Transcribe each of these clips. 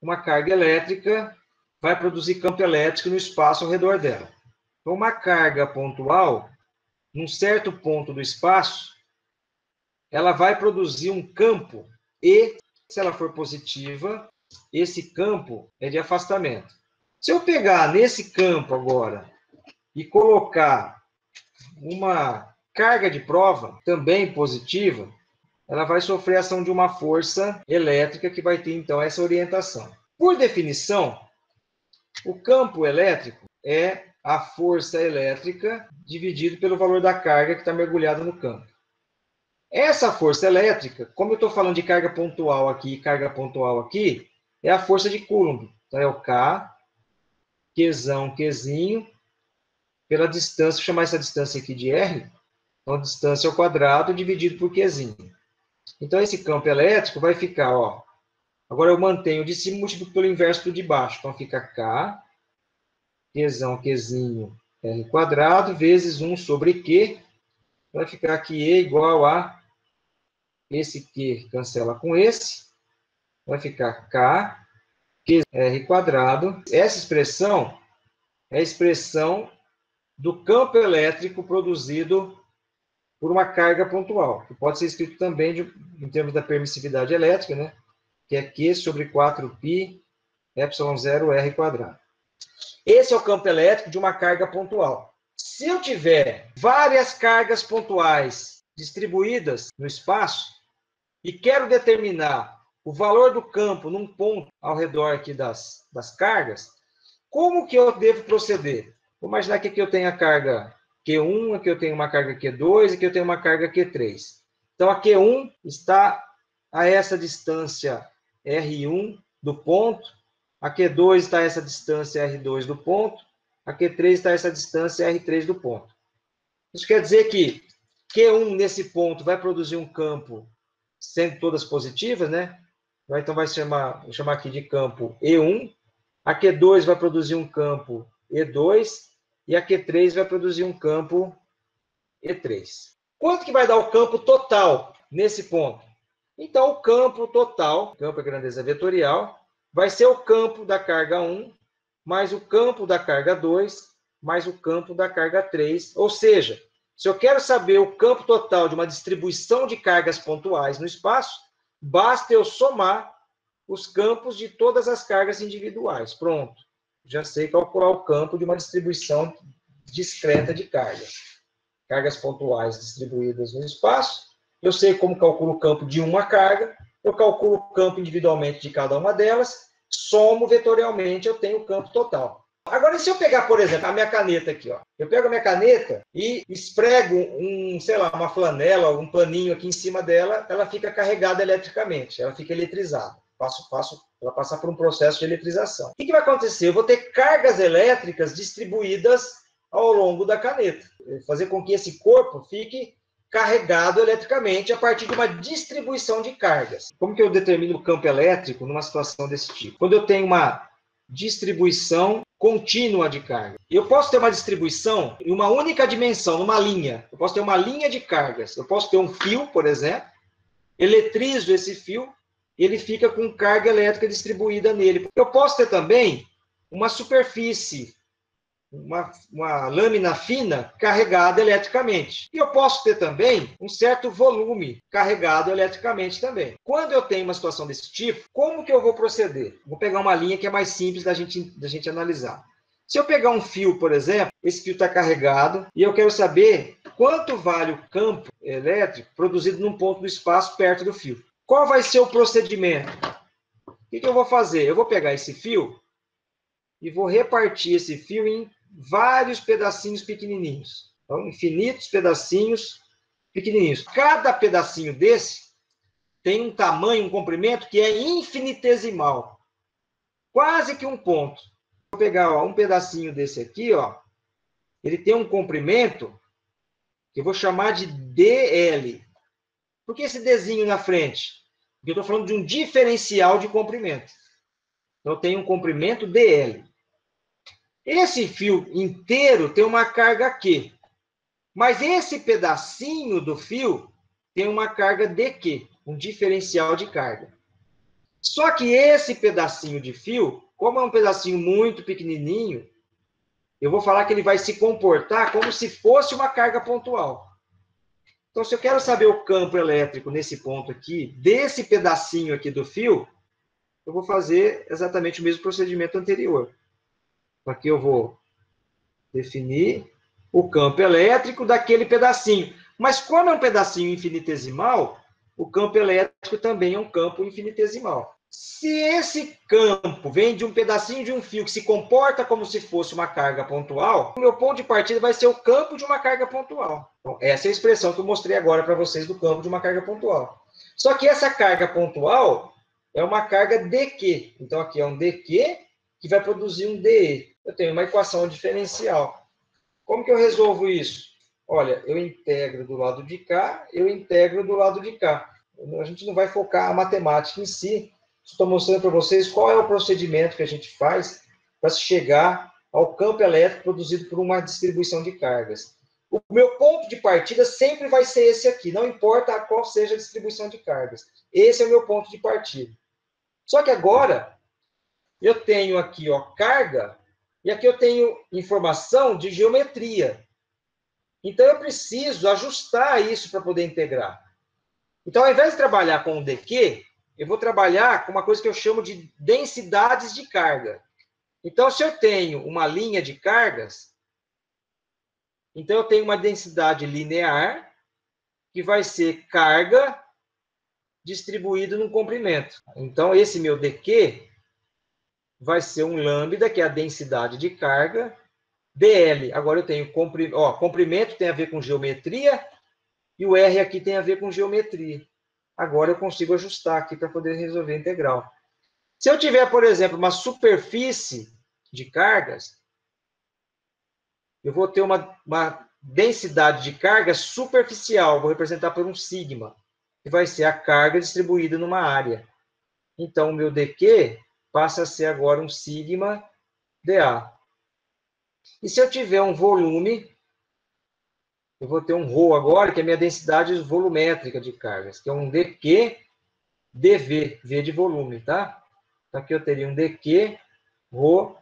uma carga elétrica vai produzir campo elétrico no espaço ao redor dela. Então, uma carga pontual, num certo ponto do espaço, ela vai produzir um campo e, se ela for positiva, esse campo é de afastamento. Se eu pegar nesse campo agora e colocar uma carga de prova, também positiva, ela vai sofrer a ação de uma força elétrica que vai ter, então, essa orientação. Por definição, o campo elétrico é a força elétrica dividido pelo valor da carga que está mergulhada no campo. Essa força elétrica, como eu estou falando de carga pontual aqui e carga pontual aqui, é a força de Coulomb. Então, é o K, Qzão, Qzinho, pela distância, vou chamar essa distância aqui de R, então, a distância ao quadrado dividido por Qzinho. Então, esse campo elétrico vai ficar, ó, agora eu mantenho de cima múltiplo pelo inverso do de baixo. Então, fica K, Qzão, Qzinho, R quadrado, vezes 1 sobre Q. Vai ficar aqui E igual a esse Q cancela com esse. Vai ficar K, Q, R quadrado. Essa expressão é a expressão do campo elétrico produzido por uma carga pontual, que pode ser escrito também em termos da permissividade elétrica, né? Que é Q sobre 4π ε0 R quadrado. Esse é o campo elétrico de uma carga pontual. Se eu tiver várias cargas pontuais distribuídas no espaço e quero determinar o valor do campo num ponto ao redor aqui das cargas, como que eu devo proceder? Vou imaginar que aqui eu tenho a carga Q1, aqui eu tenho uma carga Q2, aqui eu tenho uma carga Q3. Então, a Q1 está a essa distância R1 do ponto, a Q2 está a essa distância R2 do ponto, a Q3 está a essa distância R3 do ponto. Isso quer dizer que Q1 nesse ponto vai produzir um campo sendo todas positivas, né? Então, vou chamar aqui de campo E1, a Q2 vai produzir um campo E2, e a Q3 vai produzir um campo E3. Quanto que vai dar o campo total nesse ponto? Então, o campo total, campo é grandeza vetorial, vai ser o campo da carga 1, mais o campo da carga 2, mais o campo da carga 3. Ou seja, se eu quero saber o campo total de uma distribuição de cargas pontuais no espaço, basta eu somar os campos de todas as cargas individuais. Pronto. Já sei calcular o campo de uma distribuição discreta de cargas. Cargas pontuais distribuídas no espaço. Eu sei como calculo o campo de uma carga. Eu calculo o campo individualmente de cada uma delas. Somo vetorialmente, eu tenho o campo total. Agora, se eu pegar, por exemplo, a minha caneta aqui, ó. Eu pego a minha caneta e esprego uma flanela, um paninho aqui em cima dela, ela fica carregada eletricamente, ela fica eletrizada. Ela passa por um processo de eletrização. O que vai acontecer? Eu vou ter cargas elétricas distribuídas ao longo da caneta. Fazer com que esse corpo fique carregado eletricamente a partir de uma distribuição de cargas. Como que eu determino o campo elétrico numa situação desse tipo? Quando eu tenho uma distribuição contínua de carga. Eu posso ter uma distribuição em uma única dimensão, numa linha. Eu posso ter uma linha de cargas. Eu posso ter um fio, por exemplo, eletrizo esse fio, ele fica com carga elétrica distribuída nele. Eu posso ter também uma superfície, uma lâmina fina carregada eletricamente. E eu posso ter também um certo volume carregado eletricamente também. Quando eu tenho uma situação desse tipo, como que eu vou proceder? Vou pegar uma linha que é mais simples da gente analisar. Se eu pegar um fio, por exemplo, esse fio está carregado e eu quero saber quanto vale o campo elétrico produzido num ponto do espaço perto do fio. Qual vai ser o procedimento? O que eu vou fazer? Eu vou pegar esse fio e vou repartir esse fio em vários pedacinhos pequenininhos. Então, infinitos pedacinhos pequenininhos. Cada pedacinho desse tem um tamanho, um comprimento que é infinitesimal. Quase que um ponto. Vou pegar um pedacinho desse aqui, ó. Ele tem um comprimento que eu vou chamar de DL. Por que esse Dzinho na frente? Porque eu estou falando de um diferencial de comprimento. Então, eu tenho um comprimento DL. Esse fio inteiro tem uma carga Q. Mas esse pedacinho do fio tem uma carga DQ, um diferencial de carga. Só que esse pedacinho de fio, como é um pedacinho muito pequenininho, eu vou falar que ele vai se comportar como se fosse uma carga pontual. Então, se eu quero saber o campo elétrico nesse ponto aqui, desse pedacinho aqui do fio, eu vou fazer exatamente o mesmo procedimento anterior. Aqui eu vou definir o campo elétrico daquele pedacinho. Mas como é um pedacinho infinitesimal, o campo elétrico também é um campo infinitesimal. Se esse campo vem de um pedacinho de um fio que se comporta como se fosse uma carga pontual, o meu ponto de partida vai ser o campo de uma carga pontual. Então, essa é a expressão que eu mostrei agora para vocês do campo de uma carga pontual. Só que essa carga pontual é uma carga dQ. Então, aqui é um dQ que vai produzir um dE. Eu tenho uma equação diferencial. Como que eu resolvo isso? Olha, eu integro do lado de cá, eu integro do lado de cá. A gente não vai focar a matemática em si. Estou mostrando para vocês qual é o procedimento que a gente faz para chegar ao campo elétrico produzido por uma distribuição de cargas. O meu ponto de partida sempre vai ser esse aqui, não importa qual seja a distribuição de cargas. Esse é o meu ponto de partida. Só que agora, eu tenho aqui, ó, carga, e aqui eu tenho informação de geometria. Então, eu preciso ajustar isso para poder integrar. Então, ao invés de trabalhar com o dQ, eu vou trabalhar com uma coisa que eu chamo de densidades de carga. Então, se eu tenho uma linha de cargas, então eu tenho uma densidade linear, que vai ser carga distribuída no comprimento. Então, esse meu dQ vai ser um lambda, que é a densidade de carga, dL. Agora eu tenho comprimento tem a ver com geometria, e o R aqui tem a ver com geometria. Agora eu consigo ajustar aqui para poder resolver a integral. Se eu tiver, por exemplo, uma superfície de cargas, eu vou ter uma densidade de carga superficial, vou representar por um sigma, que vai ser a carga distribuída numa área. Então, o meu dQ passa a ser agora um sigma dA. E se eu tiver um volume, eu vou ter um ρ agora, que é a minha densidade volumétrica de cargas, que é um dQ dV, V de volume, tá? Então, aqui eu teria um dQ ρ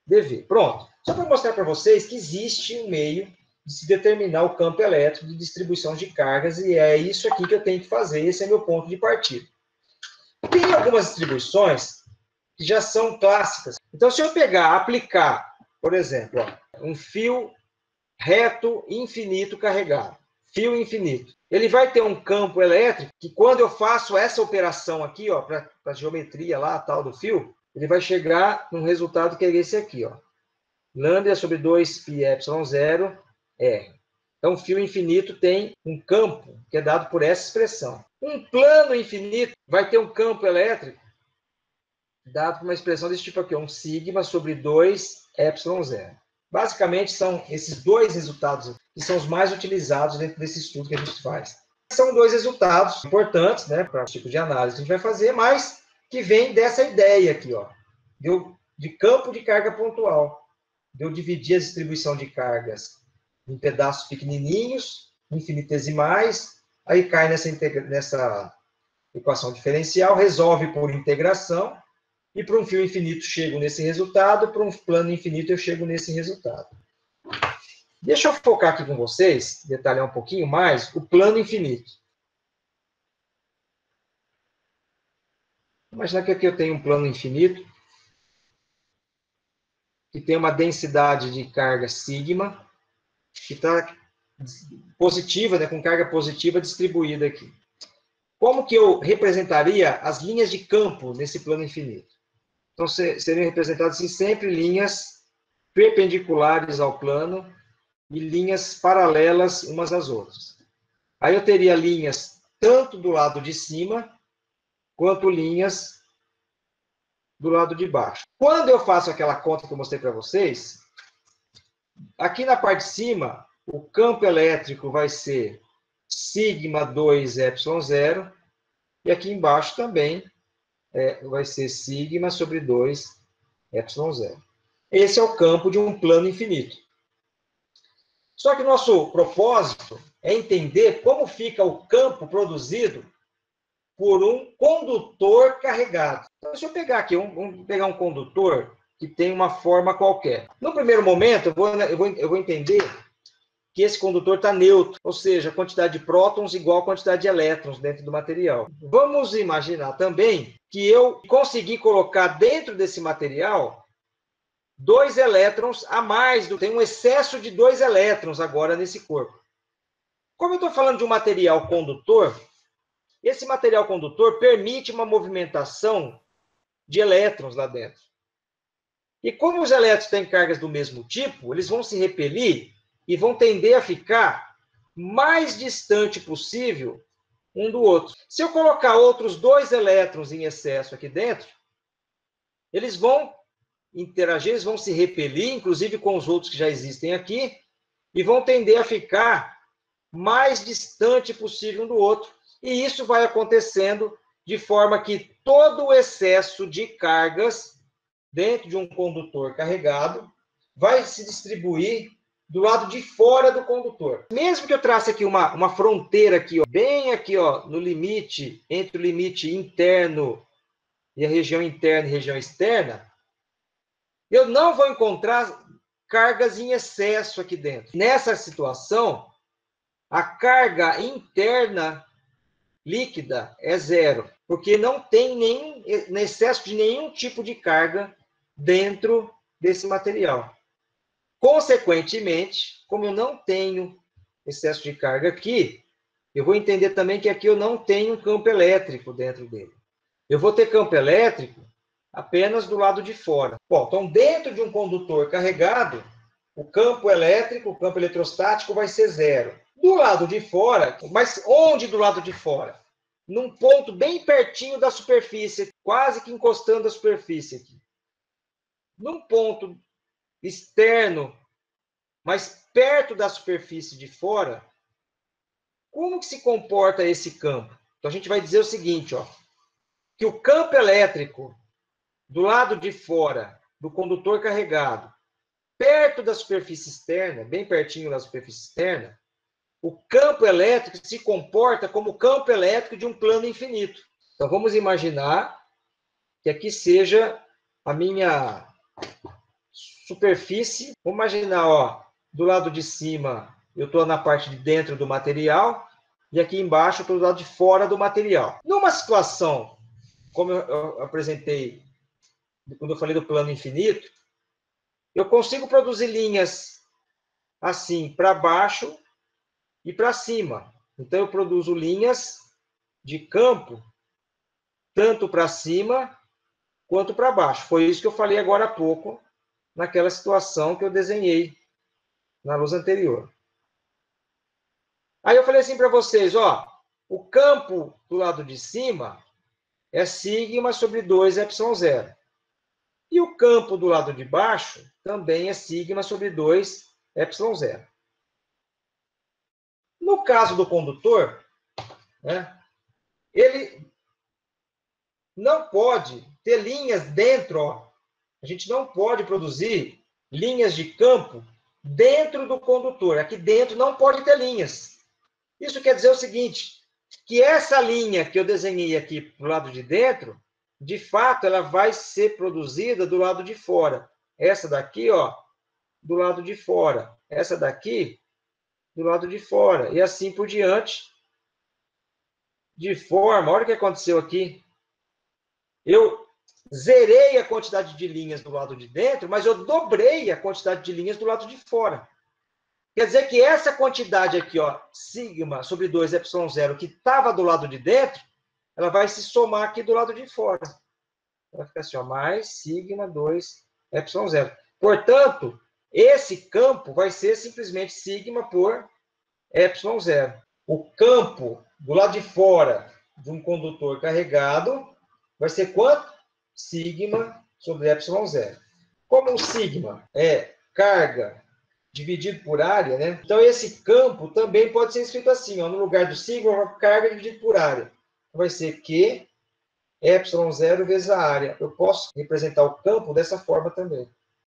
dV. Pronto. Só para mostrar para vocês que existe um meio de se determinar o campo elétrico de distribuição de cargas, e é isso aqui que eu tenho que fazer, esse é meu ponto de partida. Tem algumas distribuições que já são clássicas. Então, se eu aplicar, por exemplo, ó, um fio reto infinito carregado, fio infinito, ele vai ter um campo elétrico que, quando eu faço essa operação aqui, ó, para a geometria lá, tal do fio, ele vai chegar num resultado que é esse aqui, ó. Lambda sobre 2πε0 R. Então, o fio infinito tem um campo que é dado por essa expressão. Um plano infinito vai ter um campo elétrico dado por uma expressão desse tipo aqui, um sigma sobre 2ε0. Basicamente, são esses dois resultados que são os mais utilizados dentro desse estudo que a gente faz. São dois resultados importantes, né, para o tipo de análise que a gente vai fazer, mas que vem dessa ideia aqui, ó, de campo de carga pontual. De eu dividir a distribuição de cargas em pedaços pequenininhos, infinitesimais, aí cai nessa equação diferencial, resolve por integração, e para um fio infinito chego nesse resultado, para um plano infinito eu chego nesse resultado. Deixa eu focar aqui com vocês, detalhar um pouquinho mais, o plano infinito. Imagina que aqui eu tenho um plano infinito, que tem uma densidade de carga sigma, que está positiva, né, com carga positiva distribuída aqui. Como que eu representaria as linhas de campo nesse plano infinito? Então, seriam representadas assim, sempre linhas perpendiculares ao plano e linhas paralelas umas às outras. Aí eu teria linhas tanto do lado de cima, quanto linhas do lado de baixo. Quando eu faço aquela conta que eu mostrei para vocês, aqui na parte de cima, o campo elétrico vai ser sigma 2ε0, e aqui embaixo também vai ser sigma sobre 2ε0. Esse é o campo de um plano infinito. Só que o nosso propósito é entender como fica o campo produzido por um condutor carregado. Então, deixa eu pegar aqui, vamos pegar um condutor que tem uma forma qualquer. No primeiro momento, eu vou entender que esse condutor está neutro, ou seja, a quantidade de prótons igual a quantidade de elétrons dentro do material. Vamos imaginar também que eu consegui colocar dentro desse material 2 elétrons a mais, tem um excesso de 2 elétrons agora nesse corpo. Como eu estou falando de um material condutor, esse material condutor permite uma movimentação de elétrons lá dentro. E como os elétrons têm cargas do mesmo tipo, eles vão se repelir e vão tender a ficar mais distante possível um do outro. Se eu colocar outros 2 elétrons em excesso aqui dentro, eles vão interagir, eles vão se repelir, inclusive com os outros que já existem aqui, e vão tender a ficar mais distante possível um do outro. E isso vai acontecendo de forma que todo o excesso de cargas dentro de um condutor carregado vai se distribuir do lado de fora do condutor. Mesmo que eu trace aqui uma fronteira aqui, ó, bem aqui, ó, no limite, entre o limite interno e a região interna e região externa, eu não vou encontrar cargas em excesso aqui dentro. Nessa situação, a carga interna líquida é 0, porque não tem nem excesso de nenhum tipo de carga dentro desse material. Consequentemente, como eu não tenho excesso de carga aqui, eu vou entender também que aqui eu não tenho campo elétrico dentro dele. Eu vou ter campo elétrico apenas do lado de fora. Bom, então, dentro de um condutor carregado, o campo elétrico, o campo eletrostático vai ser 0. Do lado de fora, mas onde do lado de fora? Num ponto bem pertinho da superfície, quase que encostando a superfície aqui. Num ponto externo, mas perto da superfície de fora, como que se comporta esse campo? Então, a gente vai dizer o seguinte, ó, que o campo elétrico do lado de fora do condutor carregado, perto da superfície externa, bem pertinho da superfície externa, o campo elétrico se comporta como o campo elétrico de um plano infinito. Então, vamos imaginar que aqui seja a minha superfície. Vamos imaginar, ó, do lado de cima, eu estou na parte de dentro do material, e aqui embaixo eu estou do lado de fora do material. Numa situação, como eu apresentei quando eu falei do plano infinito, eu consigo produzir linhas assim, para baixo e para cima. Então, eu produzo linhas de campo, tanto para cima quanto para baixo. Foi isso que eu falei agora há pouco, naquela situação que eu desenhei na luz anterior. Aí eu falei assim para vocês, ó, o campo do lado de cima é sigma sobre 2 epsilon zero. E o campo do lado de baixo também é sigma sobre 2 epsilon zero. No caso do condutor, né, ele não pode ter linhas dentro, ó. A gente não pode produzir linhas de campo dentro do condutor. Aqui dentro não pode ter linhas. Isso quer dizer o seguinte, que essa linha que eu desenhei aqui do lado de dentro, de fato, ela vai ser produzida do lado de fora. Essa daqui, ó, do lado de fora. Essa daqui, do lado de fora. E assim por diante. De forma, olha o que aconteceu aqui. Eu zerei a quantidade de linhas do lado de dentro, mas eu dobrei a quantidade de linhas do lado de fora. Quer dizer que essa quantidade aqui, ó, sigma sobre 2 epsilon zero, que estava do lado de dentro, ela vai se somar aqui do lado de fora. Vai ficar assim, ó, mais sigma 2 epsilon zero. Portanto, esse campo vai ser simplesmente sigma por epsilon zero. O campo do lado de fora de um condutor carregado vai ser quanto? Sigma sobre epsilon zero. Como o sigma é carga dividido por área, né? Então, esse campo também pode ser escrito assim, ó, no lugar do sigma, carga dividido por área. Vai ser Q epsilon zero vezes a área. Eu posso representar o campo dessa forma também.